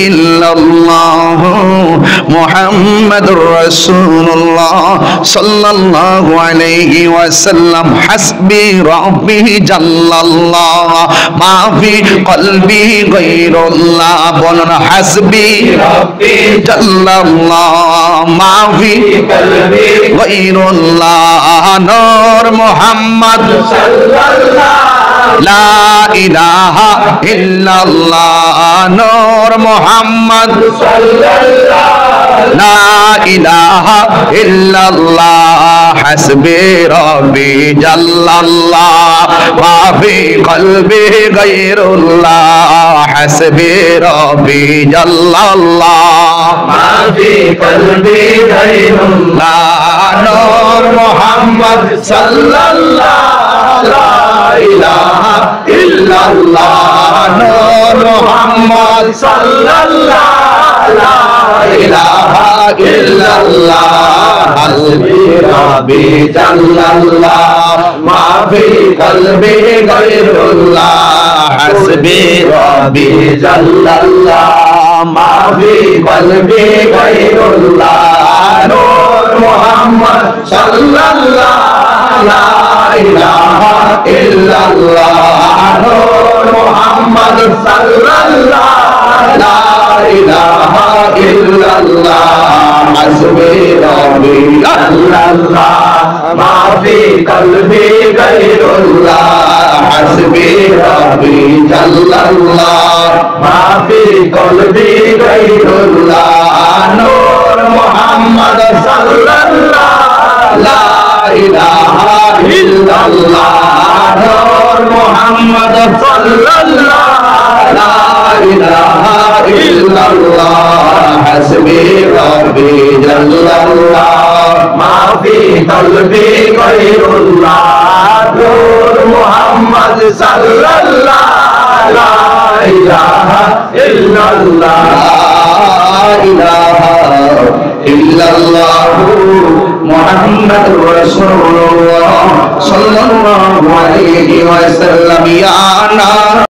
ইল্লাল্লাহ মুহাম্মাদুর রাসূলুল্লাহ সাল্লাল্লাহু আলাইহি ওয়াসাল্লাম হাসবি রাব্বি জাল্লাল্লাহ মা ফি কলবি গায়রুল্লাহ বলুন হাসবি রাব্বি জাল্লাল্লাহ মা ফি কলবি গায়রুল্লাহ নূর মুহাম্মদ সাল্লাল্লাহ লা ইলাহা ইল্লাল্লাহ নূর মুহাম্মদ সাল্লাল্লাহ লা ইলাহা ইল্লাল্লাহ হাসবি রাব্বি জাল্লাল্লাহ মা ফি কলবি গায়রুল্লাহ হাসবি রাব্বি জাল্লাল্লাহ মা ফি কলবি গায়রুল্লাহ নূর মুহাম্মদ সাল্লাল্লাহ লা ইলাহা ইল্লাল্লাহ নূর মুহাম্মদ সাল্লাল্লাহ লা ইলাহা ইল্লাল্লাহ হাসবি রাব্বি জাল্লাল্লাহ মা ফি কলবি গায়রুল্লাহ হাসবি রাব্বি জাল্লাল্লাহ মা ফি কলবি গায়রুল্লাহ নূর মুহাম্মদ সাল্লাল্লাহ লা ইলাহা ইল্লাল্লাহ নূর মুহাম্মদ সাল্লাল্লাহ লা ইলাহা ইল্লাল্লাহ হাসবি রাব্বি জাল্লাল্লাহ মা ফি কলবি গায়রুল্লাহ হাসবি রাব্বি জাল্লাল্লাহ মা ফি কলবি গায়রুল্লাহ নূর মুহাম্মদ সাল্লাল্লাহ লা ইলাহা ইল্লাল্লাহ নূর মুহাম্মদ সাল্লাল্লাহ লা ইলাহা ইল্লাল্লাহ হাসবি রাব্বি জাল্লাল্লাহ মা ফি কলবি গায়রুল্লাহ নূর মুহাম্মদ সাল্লাল্লাহ লা ইলাহা ইল্লাল্লাহ লা ইলাহা ইল্লাল্লাহ মুহাম্মাদুর রাসূলুল্লাহ সাল্লাল্লাহু আলাইহি ওয়াসাল্লাম ইয়া